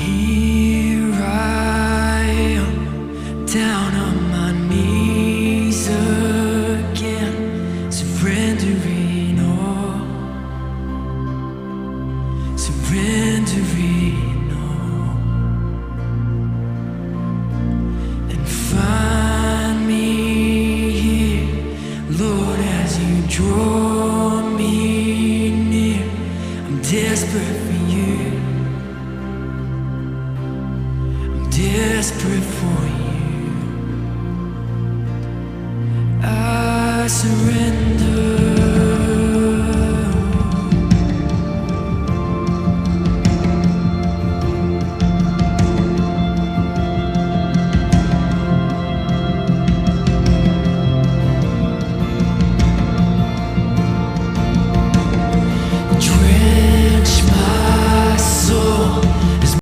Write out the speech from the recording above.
Here I am, down on my knees again, surrendering all, surrendering all. And find me here, Lord, as you draw me near. I'm desperate for you, desperate for you. I surrender.